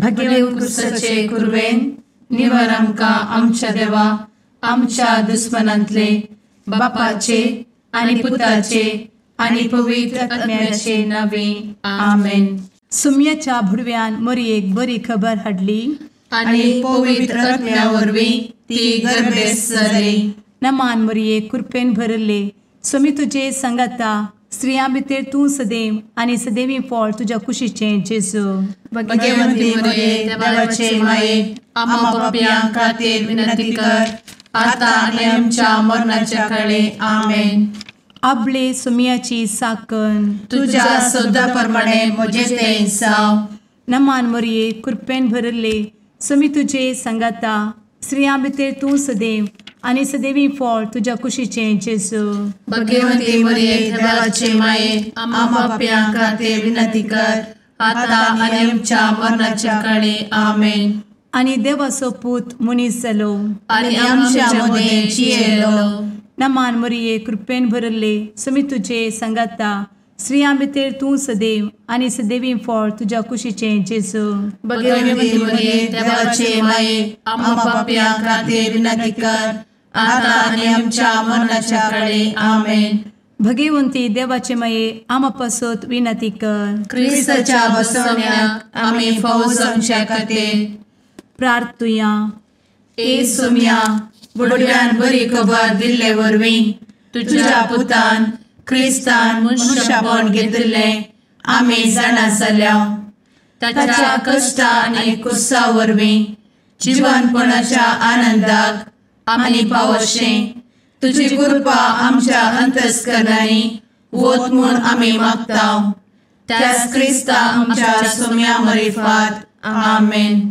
भगेवन कुर्साचे कुर्वेन निवार आमकां आमच्या देवा आमच्या दुस्मनांतले बापाचे आनी पुताचे आनी पवित्र आत्म्याचे नावे आमेन. सुम्याच्या भुडव्यान मरयेक बरी खबर हाडली आनी पवित्र आत्म्या वरवीं ती गर्भेस जाली. नमान मरयेक कृपेन भरले सुमी तुजे संगता स्त्रियां भितर तूं सदैव आनी सदैवी फळ तुज्या कुशीचें जेजू. भगवंती मरिये देवाचे माये आम्हा पाप्यां खातीर विनंती कर आता आनी आमच्या मरणाच्या काळी आमेन. आपले सुमयाची साकन तुझ्या सोदा प्रमाणे म्हजे तें जाव. नमान मरये कृपेन भरले सुमी तुजे संगता स्त्रियां भितर तूं सदैव आनी सदैवी फळ तुज्या कुशीचें जेजू. भगवंती मरिये देवाचे माये आम्हा पाप्यां खातीर विनंती कर आता आनी आमच्या मरणाच्या काळी आमेन. आनी देवाचो पूत मनीस जालो आनी आमच्या मदीं जियेलो. नमान मरये कृपेन भरले सुमी तुजे संगता स्त्रियां भितर तूं सदैव आनी सदैवी फळ तुज्या कुशीचें जेजू. भगवंती मरिये देवाचे माये आम्हा पाप्यां खातीर विनंती कर आता आनी आमच्या मरणाच्या काळी आमेन. भगवंती देवाचे माये आमा पासत विनंती कर. क्रिस्ताच्या बसवण्याक आमी फावो जावच्या खातीर प्रार्थुया. ए सुम्या बुडव्यान बरी खबर दिल्ले वरवीं तुज्या पुतान क्रिस्तान मनशापण घेतिल्लें आमी जाणा जाल्या. ताच्या कश्टा आनी कुर्सा वरवीं जिवनपणाच्या आनंदाक आमी पावशें तुजी कृपा आमच्या अंतस्करणांनी वत म्हूण आमी मागतांव. त्याच क्रिस्ता आमच्या सुम्या मरिफात आमेन.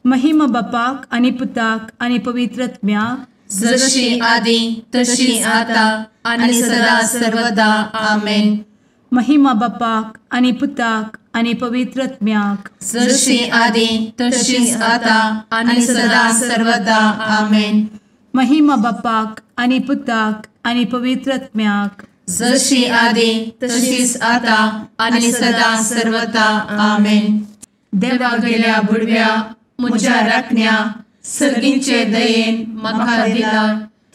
महिमा बापाक आनी पुताक आनी पवित्र आत्म्याक जशी आदी तशी आता आनी सदा सर्वदा आमेन. महिमा बापाक आनी पुताक आनी पवित्र आत्म्याक जशी आदी तशीच आता आनी सदा सर्वदा आमेन. महिमा बापाक आनी पुताक आनी पवित्र आत्म्याक जशी आदी तशीच आता आनी सदा सर्वदा आमेन. देवा गेल्या बुडव्या म्हज्या राखण्या सर्गींचे दयेन म्हाका दिला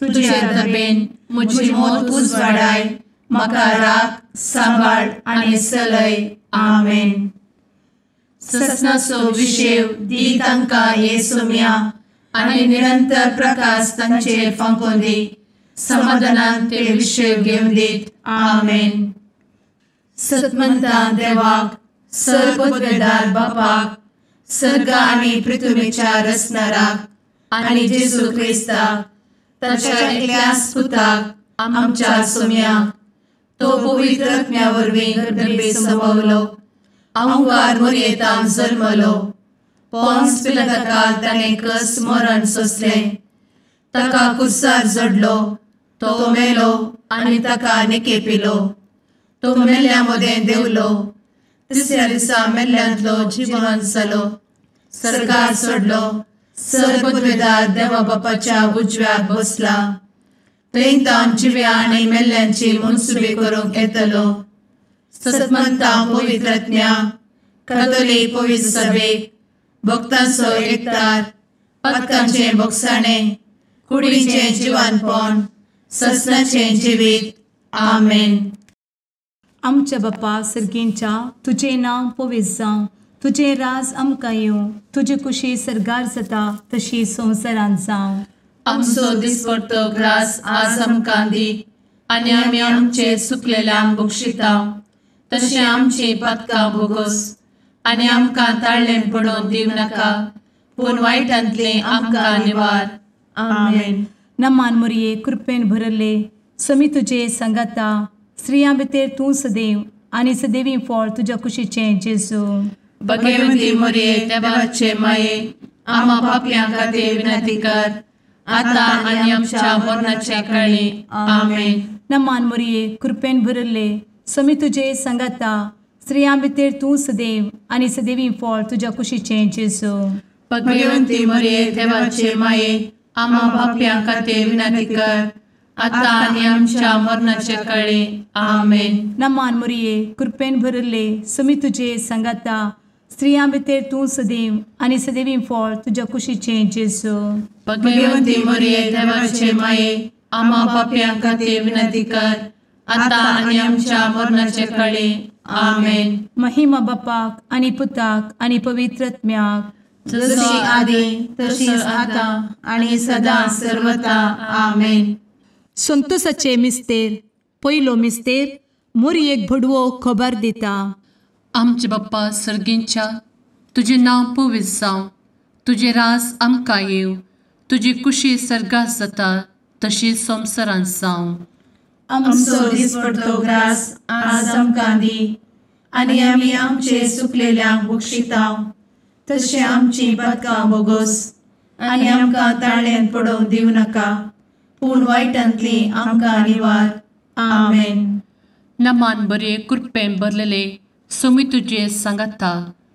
तुजे दबेन म्हजी मोत उजवाडाय म्हाका राख सांबाळ आनी चलय आमेन. ससनाचो विशेव दी तांकां हे सुम्या आनी निरंतर प्रकाश तांचेर फांकून दी. समाधानान ते विशेव घेवन दीत आमेन. सतमंता देवाक सर्वपदवेदार बापाक सर्ग आनी पृथ्वीच्या रचणाराक आनी जेजू क्रिस्ताक ताच्या एकल्याच पुताक आमच्या सुम्याक तो पवित्र आत्म्या वरवीं गर्भे संभवलो. अंगार मरयेंत जल्मलो. पोन्स पिलाताकाल ताणें कस मरण सोंसलें. ताका कुर्सार जडलो. तो मेलो आनी ताका निकेपिलो. तो मेल्ल्या मदें देंवलो. तिसऱ्या दिसा मेल्ल्यांतलो जिवंत जालो. सर्गार चडलो. सर्वपदवेदार देवा बापाच्या उजव्याक बसला. थंय जिव्या आनी मेल्ल्यांची मनसुबी करूंक येतलो. सतमंता पवित्र आत्म्या कातोलीक पवित्र सभेक भक्तांचो एकठार पातकांचें भोगसाणें कुडीचें जिवनपण ससनाचें जिवीत आमेन. आमच्या बापा सर्गींच्या तुजें नांव पवित्र जावं. तुजें राज आमकां येवं. तुजी कुशी सर्गार जाता तशी संवसारांत जावं. आमचो दिसपडटो ग्रास आज आमकां दी आनी आमी आमचे चुकलेल्यांक बक्षितांव. तशें आमची पातकां भोगोस आनी आमकां ताळ्ळें पडोवन दिव नाका पूण वायटांतले आमकां निवार आमेन. नमान मरये कृपेन भरले समी तुजे संगता स्त्रियां भितर तूं सदैव आनी सदैवी फळ तुज्या कुशीचें जेजू. भगवंती मरिये देवाचे माये आम्हा पाप्यां खातीर विनंती कर आता आनी आमच्या मरणाच्या काळी आमेन. नमान मरये कृपेन भरले समी तुजे संगता स्त्रियां भितर तूं सदैव आनी सदैवी फळ तुज्या कुशीचें जेजू. भगवंती मरिये देवाचे माये आम्हा पाप्यां खातीर विनंती कर आता आनी आमच्या मरणाच्या काळी आमेन. नमान मरये कृपेन भरले समी तुजे संगता स्त्रियां भितर तूं सदैव आनी सदैवी फळ तुज्या कुशीचें जेजू. भगवंती मरिये देवाचे माये, आम्हा पाप्यां खातीर विनंती कर, आता आनी आमच्या मरणाचे काळी. आमेन. महिमा बापाक आनी पुताक आनी पवित्र आत्म्याक, जशी आदी तशीच आता आणि सदा सर्वदा. आमेन. संतोसाचे मिस्तेर. पयलो मिस्तेर. मोरयेक भडवो खबर दिता. आमचे बाप्पा सर्गींच्या, तुझे नाव पवित्र जावं, तुझे राज आमकां येव, तुजी कुशी सर्गात जाता तशी संवसारांत जावं. आमचो दिसपडटो ग्रास आज आमकां दी, आनी आमी आमचे सुकलेल्यांक बक्षिताव, तशें आमची पातकां बोगोस आनी आमकां ताळ्यान पडोवंक दिवं नाका, पूण वायटांतली आमकां निवार. आमेन. नमान बरे कृपेन भरलेले सोमी तुजे सांगाता,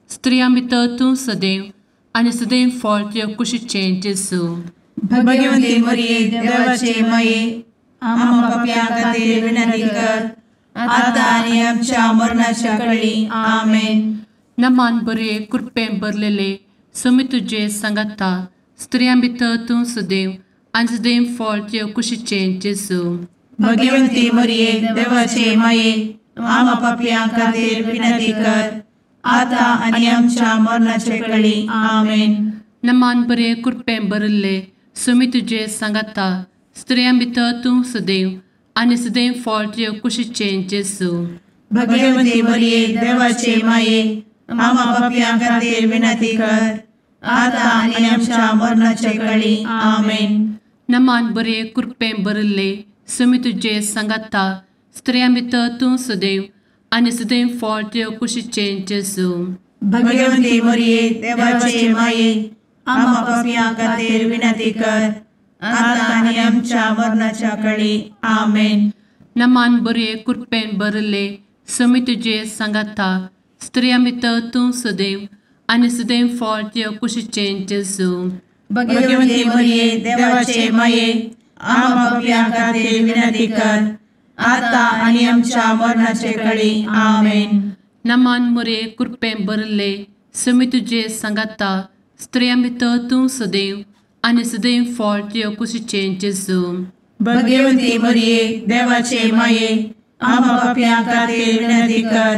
स्त्रियां भितर तूं सदैव आनी सदैव फळ तुज्या कुशीचें जेजू. भगवंती मरिये देवाचे माये, आम्हा पाप्यां खातीर विनंती कर, आता आनी आमच्या मरणाच्या काळी. आमेन. नमान बरे कृपेन भरलेले सोमी तुजे सांगाता, स्त्रियां भितर तूं सदैव आनी सदैव फळ तुज्या कुशीचें जेजू. भगवंती मरिये देवाचे माये, आम्हा पाप्यां खातीर विनंती कर, आता आनी आमच्या मरणाचे काळी. आमेन. नमान बरे कृपेन भरले सोमी तुजे सांगाता, स्त्रियां भितर तूं सदैव आनी सदैव फळ तुज्या कुशीचें जेजू. भगवंती मरिये देवाचे माये, आम्हा पाप्यां खातीर विनंती कर, आता आनी आमच्या मरणाचे काळी. आमेन. नमान बरे कृपेन भरले सोमी तुजे सांगाता, स्त्रियां भितर तूं सदैव आनी सदैव फळ तुज्या कुशीचें जेजू. भगवंती मरिये देवाचे माये, आम्हा पाप्यां खातीर विनंती कर, आता आनी आमच्या मरणाच्या काळी. आमेन. नमान बरे कृपेन भरले सोमी तुजे सांगाता, स्त्रियां भितर तूं सदैव आनी सदैव फळ तुज्या कुशीचें जेजू. भगवंती मरिये देवाचे माये, आम्हा पाप्यां खातीर विनंती कर, आता आनी आमच्या मरणाचे काळी. आमेन. नमान बरे कृपेन भरले सोमी तुजे सांगाता, स्त्रियां भितर तूं सदैव आनी सदैव फळ तुज्या कुशीचें जेजू. भगवंती मरिये देवाचे माये, आम्हा पाप्यां खातीर विनंती कर,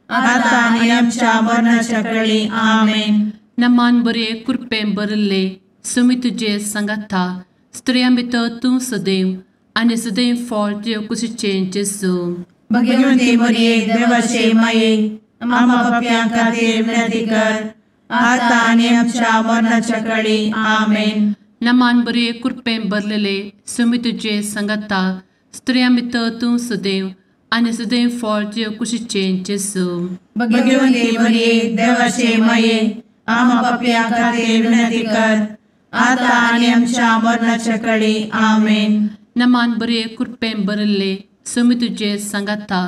आता आनी आमच्या मरणाच्या काळी. आमेन. नमान बरे कृपेन भरले सोमी तुजे सांगाता, स्त्रियां भितर तूं सदैव आनी सदैव फळ तुज्या कुशीचें जेजू. भगवंती मरिये देवाचे माये, आम्हा पाप्यां खातीर विनंती कर, आता आनी आमच्या मरणाच्या काळी. आमेन. नमान बरे कृपेन भरलेले सोमी तुजे सांगाता, स्त्रियां भितर तूं सदैव आनी सदैव फळ तुज्या कुशीचें जेजू. भगवंती मरिये देवाचे माये, आम्हा पाप्यां खातीर विनंती कर, आता आनी आमच्या मरणाच्या काळी. आमेन. नमान बरे कृपेन भरले सोमी तुजे सांगाता,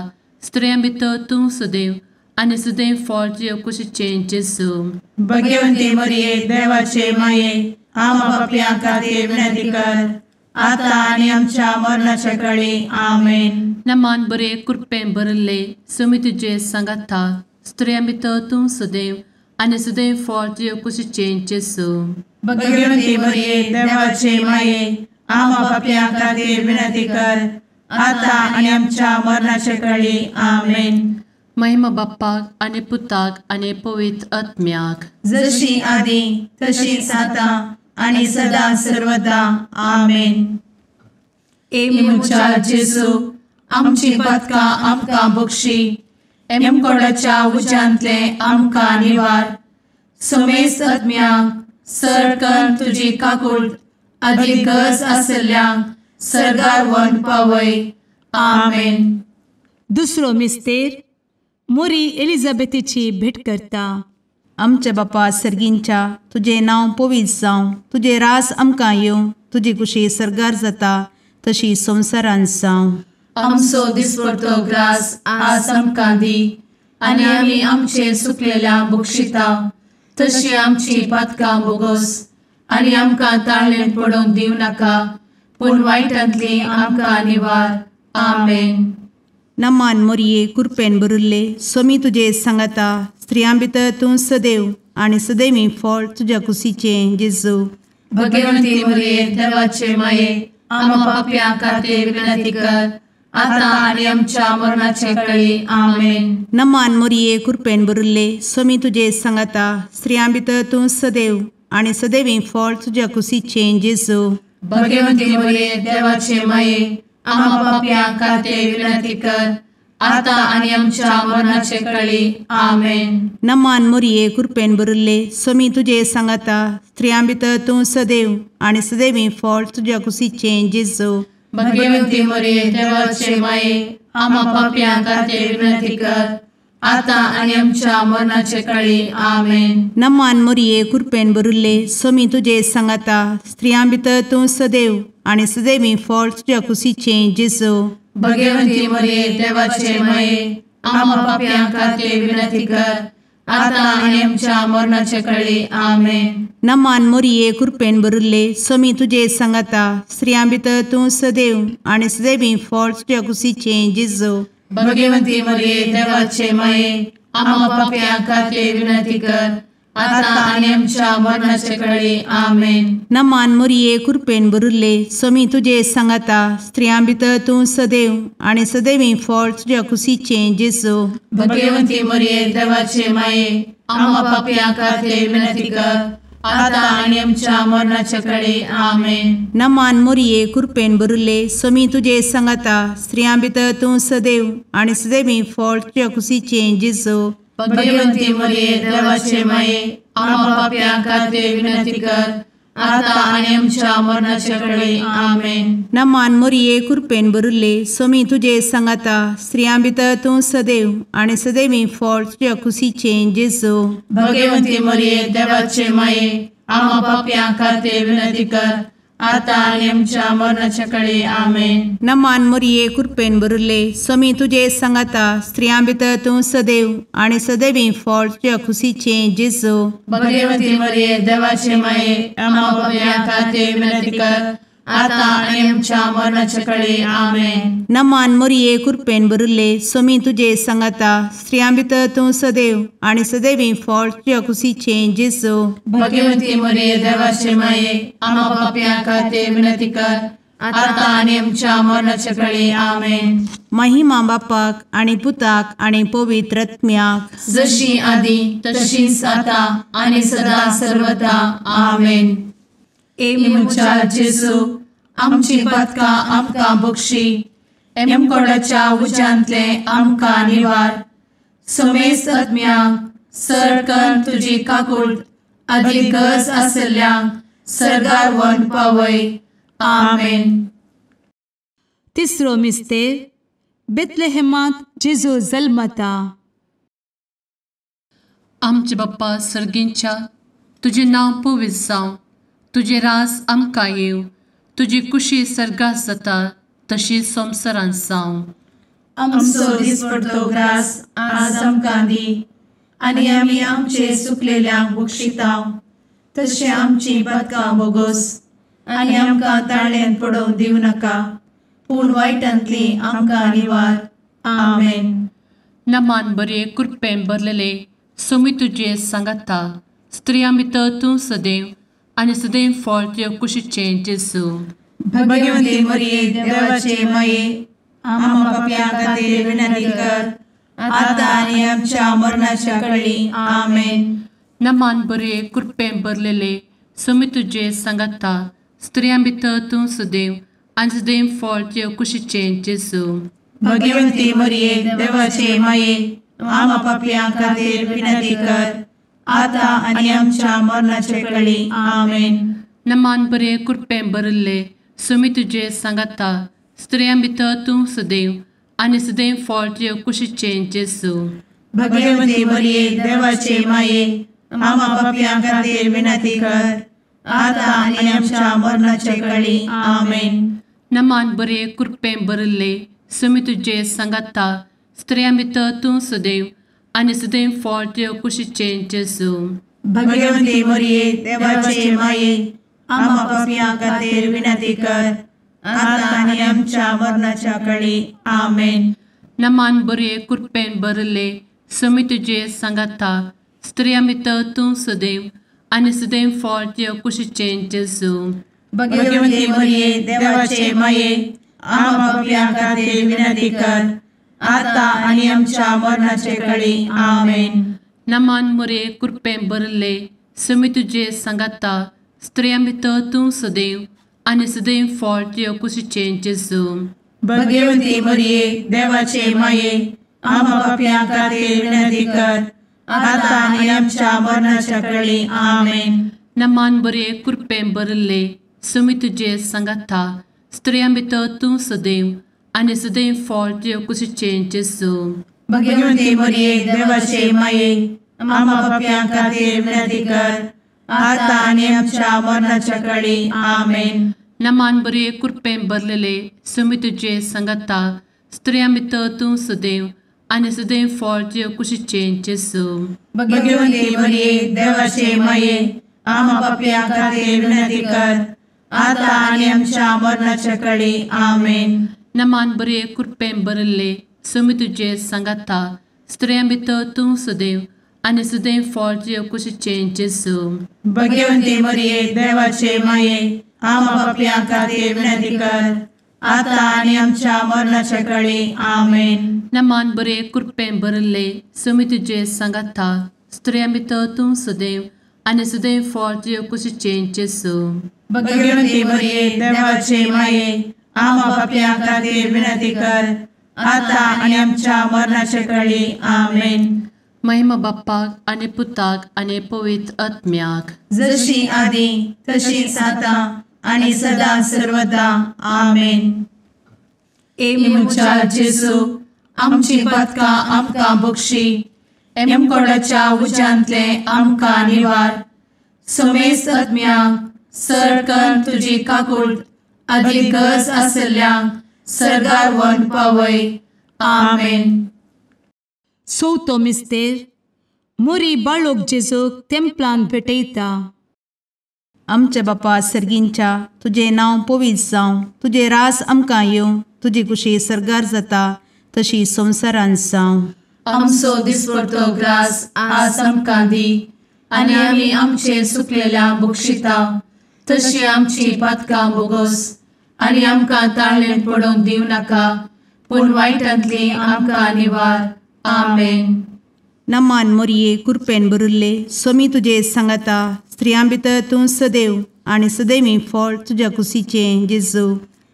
स्त्रियां भितर तूं सदैव आनी सदैव फळ तुज्या कुशीचें जेजू. भगवंती मरिये देवाचे माये, आम्हा पाप्यां खातीर विनंती कर, आता आनी आमच्या मरणाच्या काळी. आमेन. नमान बरे कृपेन भरले सोमी तुजे सांगाता, स्त्रियां भितर तूं सदैव आनी सदैव फळ तुज्या कुशीचें जेजू. भगवंती मरिये देवाचे माये, आम्हा पाप्यां खातीर विनंती कर, आता आनी आमच्या मरणाच्या काळी. आमेन. महिमा बाप्पाक आनी पुताक आनी पवित्र आत्म्याक, जशी आदी तशीच आता आनी सदा सर्वदा. आमेन. मुचा जेजू, आमची पातकां आमकां बक्षी, एमकोडाच्या उज्यांतले आमकां निवार. समेस्त आत्म्यांक सरकन तुजी काकूट, आदी गरज आसल्ल्यांक सर्गार व्हरून पावय. आमेन. दुसरो मिस्तेर. मोरी एलिझाबेथीची भेट करता. आमचे बापा सर्गींच्या, तुझे नाव पवित्र जावं, तुझे रास आमकां येवं, तुजी कुशी सर्गार जाता तशी संवसारांत जावं. आमचो दिसपडटो ग्रास आज आमकां दी, आनी आमी आमचे सुकलेल्यांक बक्षिताव, तशी आमची पातकां बोगोस आनी आमकां ताळ्यान पडोवंक दिवं नाका, पूण वायटांतली आमकां निवार. आमेन. नमान मोरये कृपेन भरुल्ले सोमी तुजे सांगाता, स्त्रियां भितर तूं सदैव आणि सदैवी फळ तुझ्या कुशीचें जेजू. भगवंती मरिये देवाचे माये आम्हा पाप्यां खातीर विनंती कर आता आणि आमच्या मरणाचे काळी आमेन. नमान मोरये कृपेन भरिल्ले स्वामी तुजे सांगाता स्त्रियां भितर तूं सदैव आणि सदैवी फळ तुझ्या कुशीचें जेजू. भगवंती मरिये देवाचे माये आम्हा पाप्यां खातीर विनंती कर आता आणि आमच्या मरणाचे काळी आमेन. नमान मोरये कृपेन भरिल्ले स्वामी तुजे सांगाता स्त्रियां भितर तूं सदैव आणि सदैवी फळ तुझ्या कुशीचें जेजू. भगवंती मरिये देवाचे माये आम्हा पाप्यां खातीर विनंती कर आता आणि आमच्या मरणाचे काळी आमेन. नमान मोरये कृपेन भरिल्ले स्वामी तुजे सांगाता स्त्रियां भितर तूं सदैव आणि सदैवी फळ तुझ्या कुशीचें जेजू. भगवंती मरिये देवाचे माये आम्हा पाप्यां खातीर विनंती कर आता आणि आमच्या मरणाचे काळी आमेन. नमान मोरये कृपेन भरिल्ले स्वामी तुजे सांगाता स्त्रियां भितर तूं सदैव आणि सदैवी फळ तुझ्या कुशीचें जेजू. भगवंती मरिये देवाचे माये आम्हा पाप्यां खातीर विनंती कर आता आणि आमच्या मरणाचे काळी आमेन. नमान मोरये कृपेन भरिल्ले स्वामी तुजे सांगाता स्त्रियां भितर तूं सदैव आणि सदैवी फळ तुझ्या कुशीचें जेजू. भगवंती मरिये देवाचे माये आम्हा पाप्यां खातीर विनंती कर आता आणि आमच्या मरणाचे काळी आमेन. नमान मोरये कृपेन भरिल्ले स्वामी तुजे सांगाता स्त्रियां भितर तूं सदैव आणि सदैवी फळ तुझ्या कुशीचें जेजू. भगवंती मरिये देवाचे माये आम्हा पाप्यां खातीर विनंती कर आता आणि आमच्या मरणाचे काळी आमेन. नमान मोरये कृपेन भरिल्ले स्वामी तुजे सांगाता स्त्रियां भितर तूं सदैव आणि सदैवी फळ तुझ्या कुशीचें जेजू. भगवंती मरिये देवाचे माये आम्हा पाप्यां खातीर विनंती कर आता आणि आमच्या मरणाच्या काळी आमेन. नमान मोरये कृपेन भरिल्ले स्वामी तुजे सांगाता स्त्रियां भितर तूं सदैव आणि सदैवी फळ तुझ्या कुशीचें जेजू. भगवंती मरिये देवाचे माये आम्हा पाप्यां खातीर विनंती कर आता आणि आमच्या मरणाच्या काळी आमेन. नमान मोरये कृपेन भरिल्ले स्वामी तुजे सांगाता स्त्रियां भितर तूं सदैव आणि सदैवी फळ तुझ्या कुशीचें जेजू. भगवंती मरिये देवाचे माये आम्हा पाप्यां खातीर विनंती कर आता आणि आमच्या मरणाच्या काळी आमेन. महिमा बापाक आणि पुताक आणि पवित्र आत्म्याक जशी आधी तशीच आता आणि सदा सर्वदा आमेन. एमच्या जेजू आमची पदकां आमकां बक्षी एमकोडाच्या उज्यांतले आमकां निवार. समेस्त आत्म्यांक सरकन तुजी काकूट अधिक गरज आसल्ल्यांक सरगार व्हरून पावय. आमेन. तिसरो मिस्तेर बेतलेहेमांत जेजू जल्मता. आमचे बाप्पा सर्गींच्या तुजें नांव पवित्र जावं तुजें रास आमकां येव तुजी कुशी सर्गास जाता तशी संवसारांत जावं. आमचो दिसपडटो ग्रास आज आमकां दी आनी आमी आमचे सुकलेल्यांक बक्षितांव तशें आमची पदकां बोगोस आनी आमकां ताळ्यान पडोवंक दिवं नाका पूण वायटांतली आमकां निवार. आमेन. नमान बरे कृपेन भरलेले सोमी तुजे सांगाता स्त्रियां भितर तूं सदैव आनी सदैव फळ तुज्या कुशीचें जेजू. भगवंती मरिये देवाचे माये आम्हा पाप्यां खातीर विनंती कर आता आनी आमच्या मरणाच्या काळी आमेन. नमान बरे कृपेन भरलेले सोमी तुजे सांगाता स्त्रियां भितर तूं सदैव आनी सदैव फळ तुज्या कुशीचें जेजू. भगवंती मरिये देवाचे माये आम्हा पाप्यां खातीर विनंती कर आता आनी आमच्या मरणाचे काळी आमेन. नमान बरे कृपेन भरले सोमी तुजे सांगाता स्त्रियां भितर तूं सदैव आनी सदैव फळ तुज्या कुशीचें जेजू. भगवंती मरिये देवाचे माये आम्हा पाप्यां खातीर विनंती कर आता आनी आमच्या मरणाचे काळी आमेन. नमान बरे कृपेन भरले सोमी तुजे सांगाता स्त्रियां भितर तूं सदैव आनी सदैव फळ तुज्या कुशीचें जेजू. भगवंती मरिये देवाचे माये आम्हा पाप्यां खातीर विनंती कर आता आनी आमच्या मरणाच्या काळी आमेन. नमान बरे कृपेन भरले सुमी तुजे सांगाता स्त्रियां भितर तूं सदैव आनी सदैव फळ तुज्या कुशीचें जेजू भगवंती मरिये देवाचे माये आम्हा पापियां खातीर विनंती कर आता आनी आमच्या मरणाचे काळी आमेन. नमान मोरे कृपें भरले सुमी तुजे सांगाता स्त्रियां भितर तूं सदैव आनी सदैव फळ तुज्या कुशीचें जेजू भगवंती मरिये देवाचे माये आम्हा पापियां खातीर विनंती कर आता आनी आमच्या मरणाच्या काळी आमेन. नमान बरे कृपें भरले सुमी तुजे सांगाता स्त्रियां भितर तूं सदैव आनी सदैव फळ तुज्या कुशीचें जेजू भगवंती मरिये देवाचे माये आम्हा पापियां खातीर विनंती कर आता आनी आमच्या मरणाच्या काळी आमेन. नमान बरे कृपें भरलेले सुमी तुजे सांगाता स्त्रियां भितर तूं सदैव आनी सदैव फळ तुज्या कुशीचें जेजू भगवंती मरिये देवाचे माये आम्हा पापियां खातीर विनंती कर आता आनी आमच्या मरणाच्या काळी आमेन. नमान बरे कृपें भरले सुमी तुजे सांगाता स्त्रियां भितर तूं सदैव आनी सदैव फळ तुज्या कुशीचें जेजू भगवंती मरिये देवाचे माये आम्हा पापियां खातीर विनंती कर आता आनी आमच्या मरणाच्या काळी आमेन. नमान बरे कृपें भरले सुमी तुजे सांगाता स्त्रियां भितर तूं सदैव आनी सदैव फळ तुज्या कुशीचें जेजू भगवंती मरिये देवाचे माये आम्हा पापियां खातीर विनंती कर आता आनी आमच्या मरणाच्या काळी आमेन. महिमा बाप्पाक आनी पुताक आनी पवित्र आत्म्याक जशी आदी तशीच आता आनी सदा सर्वदा आमेन. मुचा जेजू आमची पदकां आमकां बक्षी एमकोडाच्या उज्यांतले आमकां निवार समेस्त आत्म्यांक सरकन तुजी काकूट अधिक गरज आसल्यांक सरगार वन पावय. आमेन. चवथो मिस्तेर मोरी बाळोक जेजूक तेंपलांत भेटयता. आमचे बापा सर्गींच्या तुझे नांव पवित्र जावं, तुझे रास आमकां येवं, तुजी कुशी सरगार जाता तशी संवसारांत जावं. आमचो दिसपडटो ग्रास आज आमकां दी आनी आमी आमचे सुकलेल्यांक बक्षिता तशी आमची पातकां बोगोस आनी आमकां ताळ्ळेंत पडोवंक दिवं नाका पूण वायटांतली आमकां निवार. आमेन. नमान मोरये कृपेन भरिल्ले सोमी तुजे सांगाता स्त्रियां भितर तूं सदैव आनी सदैवी फळ तुज्या कुशीचें जेजू.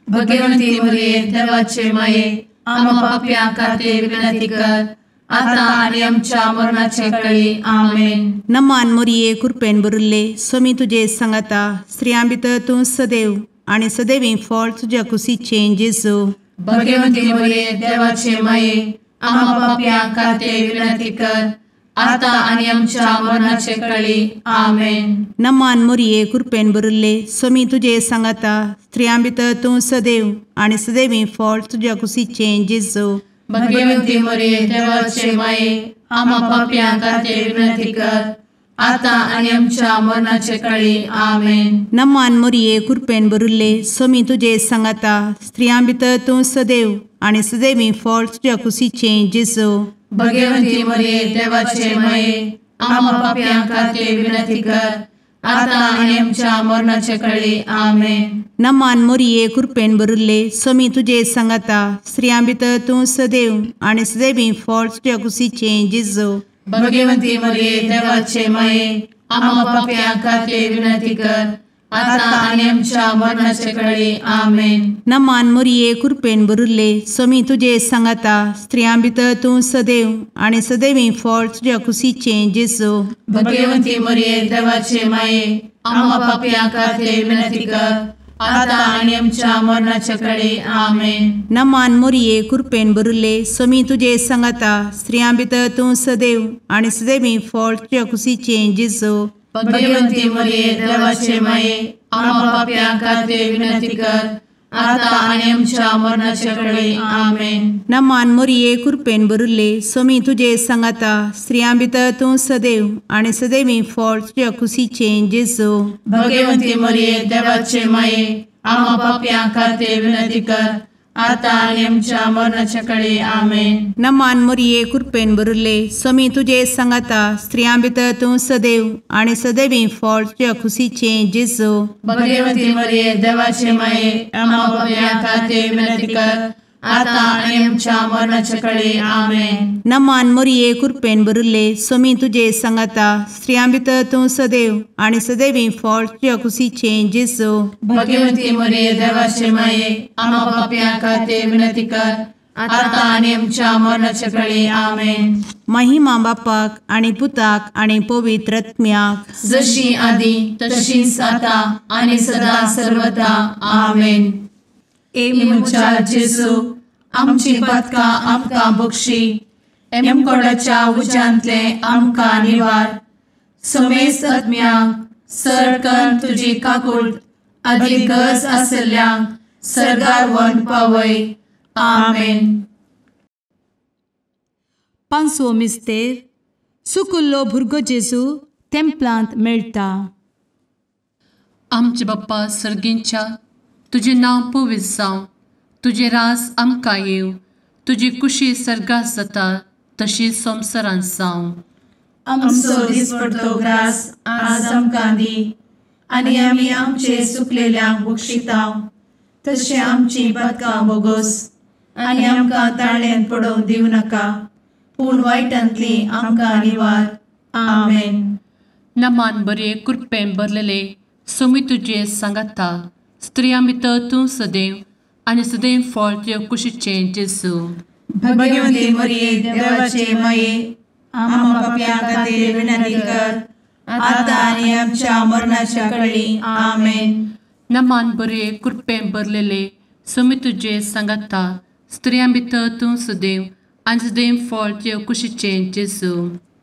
भगवंती मरिये देवाचे माये आमकां पाप्यां खातीर विनंती कर आता आनी आमच्या मरणाचे काळी. आमेन. नमान मोरये कृपेन भरिल्ले सोमी तुजे सांगाता स्त्रियां भितर तूं सदैव आनी सदैवी फळ तुज्या कुशीचें जेजू. भगवंती मरिये देवाचे माये आमकां पाप्यां खातीर विनंती कर आता आनी आमच्या मरणाचे काळी. आमेन. नमान मोरये कृपेन भरिल्ले सोमी तुजे सांगाता स्त्रियां भितर तूं सदैव आनी सदैवी फळ तुज्या कुशीचें जेजू. भगवंती मरिये देवाचे माये आमकां पाप्यां खातीर विनंती कर आता आनी आमच्या मरणाचे काळी. आमेन. नमान मोरये कृपेन भरिल्ले सोमी तुजे सांगाता स्त्रियां भितर तूं सदैव आनी सदैवी फळ तुज्या कुशीचें जेजू. भगवंती मरिये देवाचे माये आमकां पाप्यां खातीर विनंती कर आता आनी आमच्या मरणाचे काळी. आमेन. नमान मोरये कृपेन भरिल्ले सोमी तुजे सांगाता स्त्रियां भितर तूं सदैव आनी सदैवी फळ तुज्या कुशीचें जेजू. भगवंती मरिये देवाचे माये आमकां पाप्यां खातीर विनंती कर आता आनी आमच्या मरणाचे काळी. आमेन. नमान मोरये कृपेन भरिल्ले सोमी तुजे सांगाता स्त्रियां भितर तूं सदैव आनी सदैवी फळ तुज्या कुशीचें जेजू. भगवंती मरिये देवाचे माये आमकां पाप्यां खातीर विनंती कर आता आनी आमच्या मरणाचे काळी. आमेन. नमान मोरये कृपेन भरिल्ले सोमी तुजे सांगाता स्त्रियां भितर तूं सदैव आनी सदैवी फळ तुज्या कुशीचें जेजू. भगवंती मरिये देवाचे माये आमकां पाप्यां खातीर विनंती कर आता आनी आमच्या मरणाचे काळी. आमेन. नमान मोरये कृपेन भरिल्ले सोमी तुजे सांगाता स्त्रियां भितर तूं सदैव आनी सदैवी फळ तुज्या कुशीचें जेजू. भगवंती मरिये देवाचे माये आमकां पाप्यां खातीर विनंती कर आता आणि आमच्या मरणाच्या काळी आमेन. नमान मोरये कृपेन बरुले स्वामी तुझे सांगाता स्त्रियां भितर तूं सदैव आणि सदैवी फळ तुझ्या खुशीचे जेजू. भगवती मरिये देवाचे माये आम्हा पापियां खातीर विनंती कर, आता आणि आमच्या मरणाच्या काळी आमेन. नमान मोरये कृपेन बरुले स्वामी तुझे सांगाता स्त्रियां भितर तूं सदैव आणि सदैवी फळ तुझ्या खुशीचे जेजू. भगवती मरिये देवाचे माये आम्हा पापियां खातीर विनंती कर, आता आणि आमच्या मरणाच्या काळी आमेन. महिमा बापाक आणि पुताक आणि पवित्र आत्म्याक जशी आधी तशीच आता आणि सदा सर्वदा आमेन. एमुच्या जेजू आमची पदकां आमकां बक्षी, एमकोडाच्या उज्यांतले आमकां निवार. समेस्त आत्म्यांक सरकन तुजी काकूट अधिक गरज आसल्ल्यांक सर्गार व्हरून पावय. आमेन. पांचवो मिस्तेर सुकुल्लो भुरगो जेजू तेंपलांत मेळटा. आमचे बाप्पा सर्गींच्या तुझे नांव पवित्र जावं, तुझे रास आमकां येव, तुजी कुशी सर्गास जाता तशी संवसारांत जावं. आमचो दिसपडटो ग्रास आज आमकां दी, आनी आमी आमचे सुकलेल्यांक बक्षितांव. तशें आमची पदकां बोगोस आनी आमकां ताळ्यान पडोवंक दिवं नाका, पूण वायटांतली आमकां निवार. आमेन. नमान बरे कृपेन भरलेले स्वामी तुझे सांगाता स्त्रियां भितर तूं सदैव आणि सदैव फळ तुझ्या कुशीचे जेजू. भगवती मरिये देवाचे माये आम्हा पापियां खातीर विनंती कर, आता आनी आमच्या मरणाच्या काळी आमेन. नमान बरे कृपेन भरलेले स्वामी तुझे सांगाता स्त्रियां भितर तूं सदैव आणि सदैव फळ तुझ्या कुशीचे जेजू.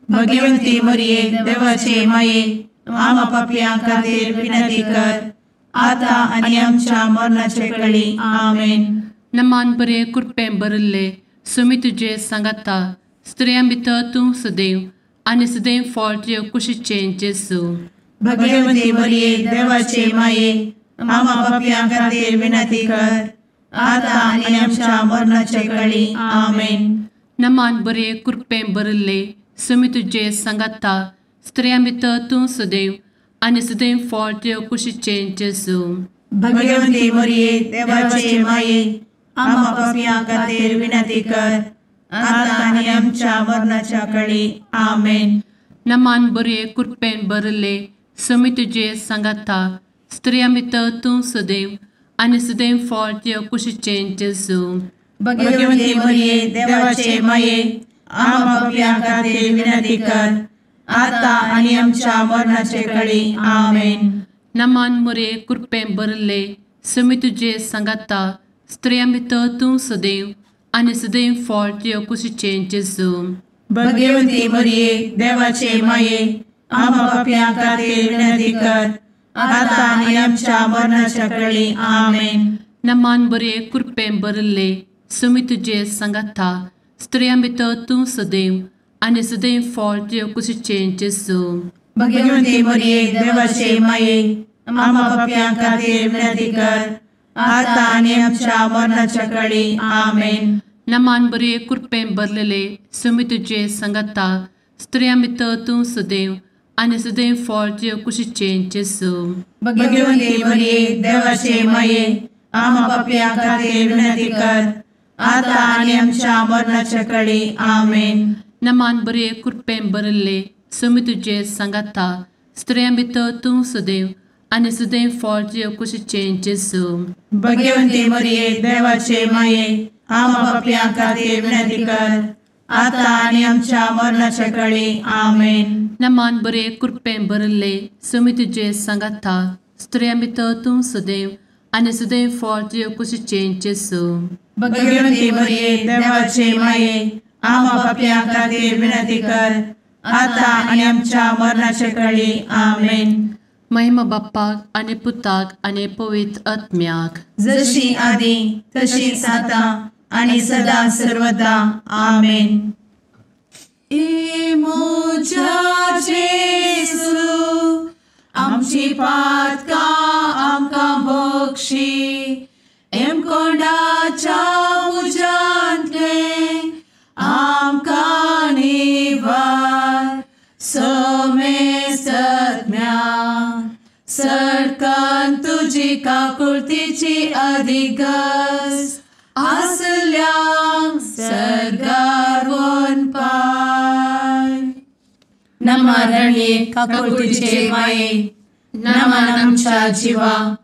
भगवती मरिये देवाचे माये आम्हा पापियां खातीर विनंती कर, आता आनी आमच्या मरणाच्या काळी आमेन. नमान बरे कृपेन भरले स्वामी तुझे सांगाता स्त्रियां भितर तूं सदैव आणि सदैव फळ तुझ्या कुशीचे जेजू. भगवती मरिये देवाचे माये आम्हा पापियां खातीर विनंती कर, आता आनी आमच्या मरणाच्या काळी आमेन. नमान बरे कृपेन भरले स्वामी तुझे सांगाता स्त्रियां भितर तूं सदैव आणि सदैव फळ तुझ्या कुशीचे जेजू. भगवती मरिये देवाचे माये आम्हा पापियां खातीर विनंती कर, आता आनी आमच्या मरणाच्या काळी आमेन. नमान बरे कृपेन भरले स्वामी तुझे सांगाता स्त्रियां भितर तूं सदैव आणि सदैव फळ तुझ्या कुशीचे जेजू. भगवती मरिये देवाचे माये आम्हा पापियां खातीर विनंती कर, आता आनी आमच्या मरणाच्या काळी आमेन. नमान बरे कृपेन भरले स्वामी तुझे सांगाता स्त्रियां भितर तूं सदैव आणि सदैव फळ तुझ्या कुशीचे जेजू. भगवती मरिये देवाचे माये आम्हा पापियां खातीर विनंती कर, आता आनी आमच्या मरणाच्या काळी आमेन. नमान बरे कृपेन भरले स्वामी तुझे सांगाता स्त्रियां भितर तूं सदैव आणि सदैव फळ तुझ्या कुशीचे जेजू. भगवती मरिये देवाचे माये आम्हा पापियां खातीर विनंती कर, आता आनी आमच्या मरणाच्या काळी आमेन. नमान बरे कृपेन भरलेले स्वामी तुझे सांगाता स्त्रियां भितर तूं सदैव आणि सदैव फळ तुझ्या कुशीचे जेजू. भगवती मरिये देवाचे माये आम्हा पापियां खातीर विनंती कर, आता आनी आमच्या मरणाच्या काळी आमेन. नमान बरे कृपेन भरले स्वामी तुझे सांगाता स्त्रियां भितर तूं सदैव आणि सदैव फळ तुझ्या कुशीचे जेजू. भगवती मरिये देवाचे माये आम्हा पापियां खातीर विनंती कर, आता आनी आमच्या मरणाच्या काळी आमेन. नमान बरे कृपेन भरले स्वामी तुझे सांगाता स्त्रियां भितर तूं सदैव आणि सदैव फळ तुझ्या कुशीचे जेजू. भगवती मरिये देवाचे माये आम्हा पापियां खातीर विनंती कर, आता आनी आमच्या मरणाच्या काळी आमेन. महिमा बाप्पाक आणि पुताक आणि पवित्र आत्म्याक जशी आधी तशीच आता आणि सदा सर्वदा आमेन. मोजा जेसू आमची पातकां आमकां बक्षी, एम कोंडाच्या काकुळतीची अधिगस आसल्या सरगार वन पाय नमारणे काकुळतीचे माये नमान आमच्या जीवा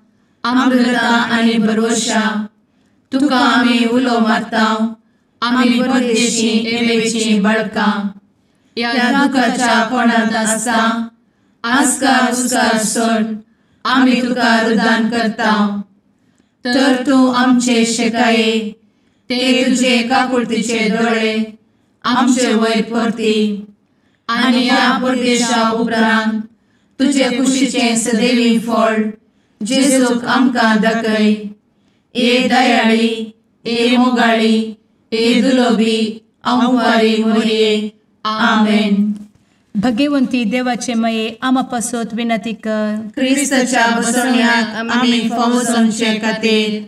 अमृता आणि भरोशा तुका आम्ही उलो मारता आम्ही परदेशी येवेची बळका या दुःखाच्या कोणात असता आस्कार उस्कार सोड आम्ही तुका रुदान करता तर तू आमचे शेकाये ते तुझे काकुळतीचे डोळे आमचे वयर परती आणि या परदेशा उपरांत तुझे कुशीचे सदैवी फळ जेजूक आमकां दाखय ए दयाळी ए मोगाळी ए दुलोबी अंवारी मोरये आमेन. भगवंती देवाचे मये आमा पासत विनंती कर. क्रिस्ताच्या बसवण्याक आम्ही फावो समचे खातीर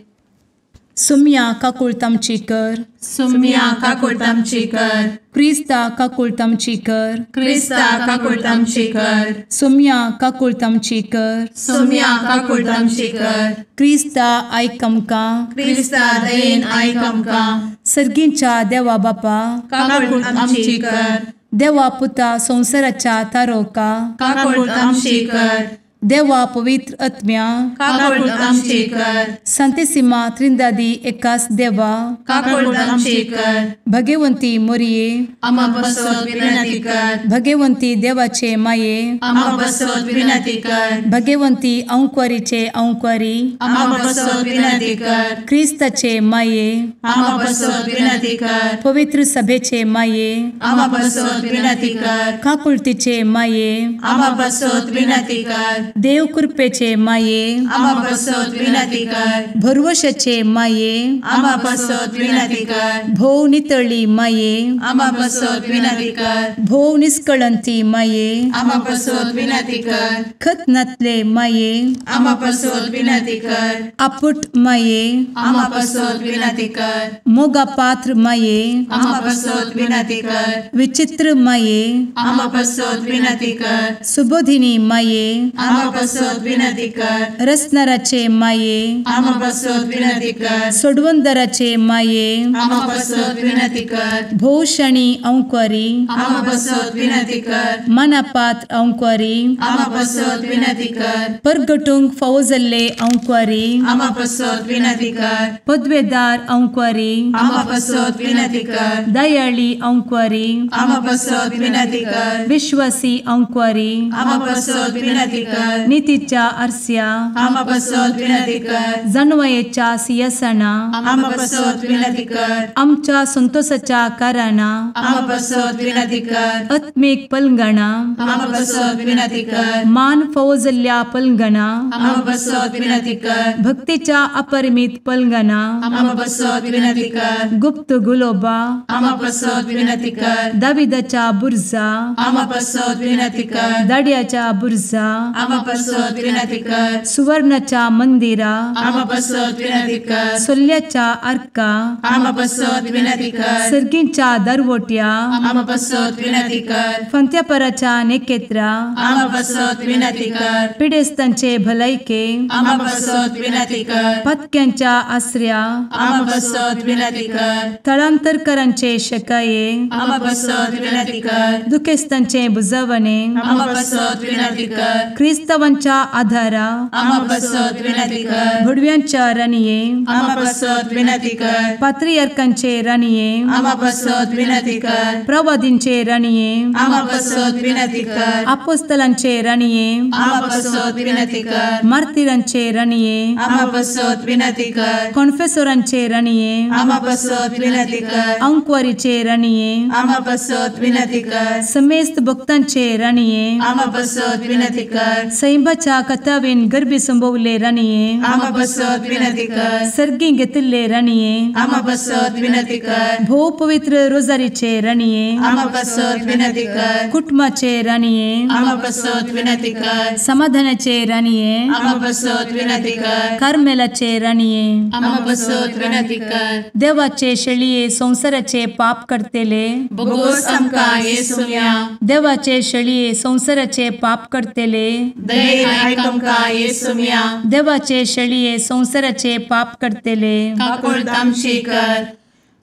सुम्या काकुळतामची कर. सुम्या काकुळतामची कर. क्रिस्ता काकुळतामची कर. क्रिस्ता काकुळतामची कर. सुम्या काकुळतामची कर. सुम्या काकुळतामची कर. क्रिस्ता आयक आमकां. क्रिस्ता दयेन आयक आमकां. सर्गींच्या देवा बापा काकुळतामची कर. देवा पुता संसाराच्या तारोका काकुळतामची कर. देवा पवित्र आत्म्या काकुळतामची कर. सांतेसिमा त्रिंदादी एकाच देवा काकुळतामची कर. भगवंती मोरये आमा बसवत विनंती कर. भगवंती देवाचे माये आमा बसवत विनंती कर. भगवंती अंकुरीचे अंकुरी आमा बसवत विनंती कर. ख्रिस्ताचे माये आमा बसवत विनंती कर. पवित्र सभेचे माये आमा बसवत विनंती कर. काकुळतीचे माये आमा बसवत विनंती कर. देव कृपेचे माये आमा बसवत विनंती कर. भरवशाचे माये आमा बसवत विनंती कर. भोव नितळी माये आमा बसवत विनंती कर. भोव निष्कळंती माये आमा बसवत विनंती कर. खतनातले माये आमा बसवत विनंती कर. आपुट माये आमा बसवत विनंती कर. मोगा पात्र माये आमा बसवत विनंती कर. विचित्र माये आमा बसवत विनंती कर. सुबोधिनी माये आमा बसवत विनंती कर. रसनाराचे माये आमा बसवत विनंती कर. सोडवंदराचे माये आमा बसवत विनंती कर. भोषणी अंकुरी आमा बसवत विनंती कर. मनापात्र अंकुरी आमा बसवत विनंती कर. परगटूंक फौजल्ले अंकुरी आमा बसवत विनंती कर. पदवेदार अंकुरी आमा बसवत विनंती कर. दयाळी अंकुरी आमा बसवत विनंती कर. विश्वासी अंकुरी आमा बसवत विनंती कर. नीतीच्या आरस्या आमा बसवत विनंती कर. जणवयेच्या सिंहासना आमा बसवत विनंती कर. आमच्या संतोषाच्या कारणा आमा बसवत विनंती कर. आत्मिक पलंगणा आमा बसवत विनंती कर. मान फौजल्ल्या पलंगणा आमा बसवत विनंती कर. भक्तीच्या अपरिमित पलंगणा आमा बसवत विनंती कर. गुप्त गुलोबा आमा बसवत विनंती कर. दाविदाच्या बुर्जा आमा बसवत विनंती कर. दाड्याच्या बुर्जा आमा बसवत विनंती कर. सुवर्णाच्या मंदिरा आमा बसवत विनंती कर. सोल्याच्या अर्का आमा बसवत विनंती कर. सर्गींच्या दरवोट्या आमा बसवत विनंती कर. फंत्यापराच्या नेकेत्रा आमा बसवत विनंती कर. पिडेस्तांचे भलायके आमा बसवत विनंती कर. पथक्यांच्या आसऱ्या आमा बसवत विनंती कर. स्थळांतरकरांचे शकाये आमा बसवत विनंती कर. दुखेस्तांचे बुजावणे आमा बसवत विनंती कर. ख्रिस्तवांच्या आधारा आमा बसवत विनंती कर. भडव्यांच्या राणीये आमा बसवत विनंती कर. पात्रियार्कांचे राणीये आमा बसवत विनंती कर. प्रवादींचे राणीये आमा बसवत विनंती कर. अपोस्तलांचे राणीये आमा बसवत विनंती कर. मार्तिरांचे राणीये आमा बसवत विनंती कर. कॉन्फेसोरांचे राणीये आमा बसवत विनंती कर. अंकुरीचे राणीये आमा बसवत विनंती कर. समेस्त भक्तांचे राणीये आमा बसवत विनंती कर. सैंबाच्या कथावेन गर्भी संभवले राणीये आमा बसवत विनंती कर. सर्गी घेतले राणीये आमा बसवत विनंती कर. भो पवित्र रोजारीचे राणीये आमा बसवत विनंती कर. कुटुंबाचे राणीये आमा बसवत विनंती कर. समाधानाचे राणीये आमा बसवत विनंती कर. कार्मेलाचे राणीये आमा बसवत विनंती कर. देवाचे शेळीये संसाराचे पाप करतेले बोगोस आमकां येसूया. देवाचे शेळीये संसाराचे पाप करतेले दये आयक आमकां येसू मिया देवाचे शेळये संवसाराचे पाप करतेले काकूळ आमची कर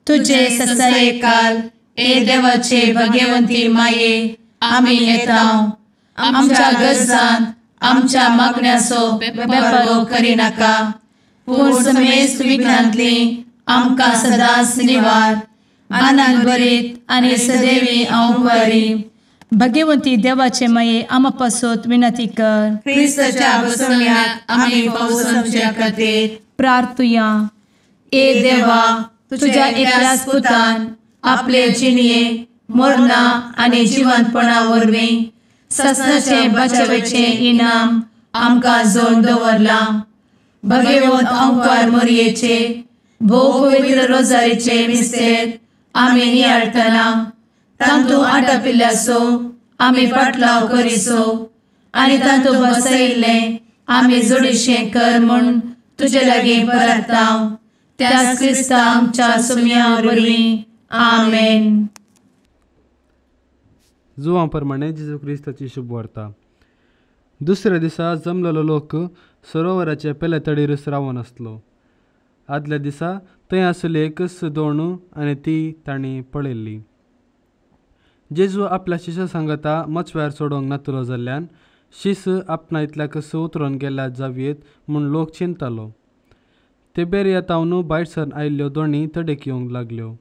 तुझे ससाये काल ए देवाचे भगवंती माये आमी येता आमच्या गरजांत आमच्या मागण्याचो बेपारो करी नाका पूण समेस्त विघ्नांतली आमकां सदांच निवार आनंद बरीत आनी सदैवी आंवकारी भगवंती देवाचे माये आमा पासत विनंती कर क्रिस्ताच्या बसवण्यात आमी पावसाच्या खातीर प्रार्थुया ए देवा तुझ्या एकल्याच पुतान आपले जिणये मरणा आनी जिवंतपणा वरवीं ससनाचे बचावेचे इनाम आमकां जोड दवरला भगवंत आंवकार मोरयेचे भोव पवित्र रोजारीचे मिस्तेर आमी नियाळटना तांतू आटापिल्ल्याचो आमी पाटलाव करिसो आनी तांतू बसयिल्ले आमी जोडीशें कर म्हूण तुजे लागीं परतांव त्याच क्रिस्ता आमच्या सुम्या वरवीं आमेन. जुवां प्रमाणे जेजू क्रिस्ताची शुभ वार्ता. दुसऱ्या दिसा जमलेलो लोक सरोवराच्या पेल्या तडीर रावून आसलो. आदल्या दिसा थंय आसली एक दोणू आनी ती तांणी पळयल्ली. जेजू आपल्या शिश्या सांगता मचव्यार सोडूंक नातलो जाल्ल्यान शीस आपणा इतल्याक उतरून गेल्या जावयेत म्हूण लोक चिंततालो. तिबेरिया तावन भायरसान आयिल्ल्यो दोणी तडेक येवंक लागल्यो.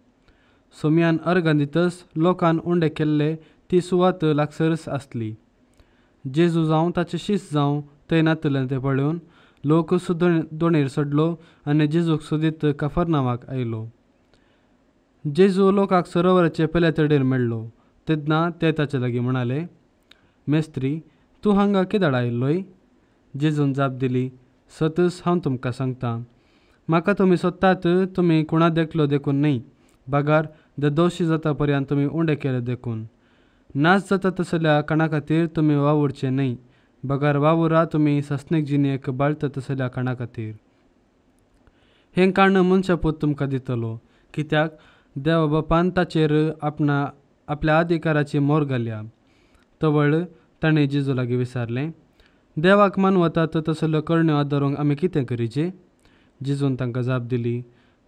सोम्यान अर्गां दितच लोकान उंडे केल्ले ती सुवात लागसरच आसली. जेजू जावं ताचे शीस जावं थंय नातलें तें पळोवन लोक दोणेर चडलो आनी जेजूक सोदीत कफरनावाक आयलो. जेजू लोकांक सरोवराचे पेल्या तडेर मेळ्ळो. तेन्ना ते ताचे लागीं म्हणाले, मेस्त्री, तूं हांगा कित्याक आयिल्लोय? जेजून जाप दिली, सतच हांव तुमकां सांगतां, म्हाका तुमी सोदतात तुमी कोणा देखलो देखून न्ही, बागार दोशी जाता पर्यंत तुमी उंडे केले देखून. नाच जाता तसल्या काणा खातीर तुमी वावुरचे न्ही, बागार वावुरा तुमी सस्नेक जिणेक बाळटा तसल्या काणा खातीर. हें काण मनशा पूत तुमकां दितलो, कित्याक देवा बापान ताचेर आपल्या अधिकाराची मोर घाल्या. तवळ ताणें जेजू लागीं विचारलें, देवाक मानवतात तसल्यो करण्यो आदारूंक आमी कितें करीचे? जेजून तांकां जाप दिली,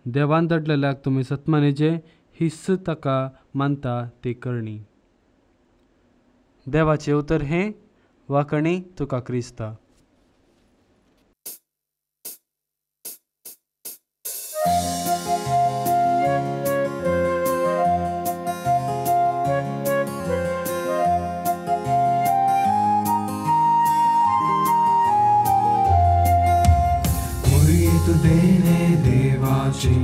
देवान धाडलेल्याक तुमी सत्मानिजे हिस्स ताका मानता ती करणी. देवाचें उतर हें वाकणी तुका क्रिस्ता. देवाचे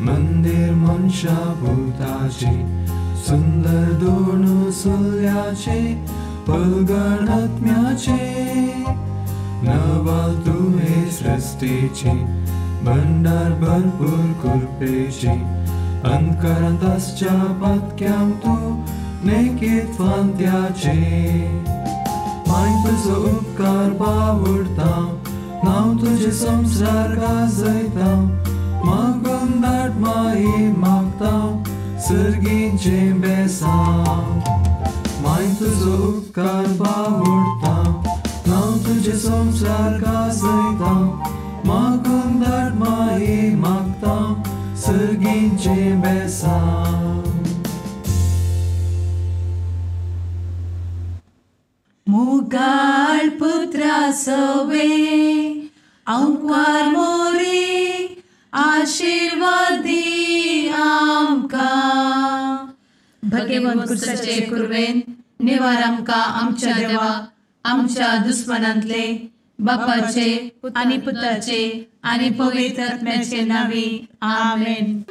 मंदिर मनशा भूताचे सुंदर दोण सुल्याचे पलगण आत्म्याचे नवाल तुहे सृष्टीचे भंडार भरपूर कृपेचे अंतकारांत आसच्या पातक्यां तूं नेकेत फांत्याचे माय तुजो उपकार बावडता नाव तुझे संसार गाजयता मागून धाड माये मागता सर्गीचे बेसांव माय तुजो उपकार बावडता नाव तुझे संसार गाजयता मागून धाड माये मागता सर्गीचे बेसांव. मुगाळ पुत्रा सवे अंकार मोरी आशीर्वाद दी आमकां. भगवंत कुर्साचे कुरवेन निवार आमकां आमच्या देवा आमच्या दुस्मनांतले बापाचे आनी पुताचे आनी पवित्र आत्म्याचे नावी आमेन.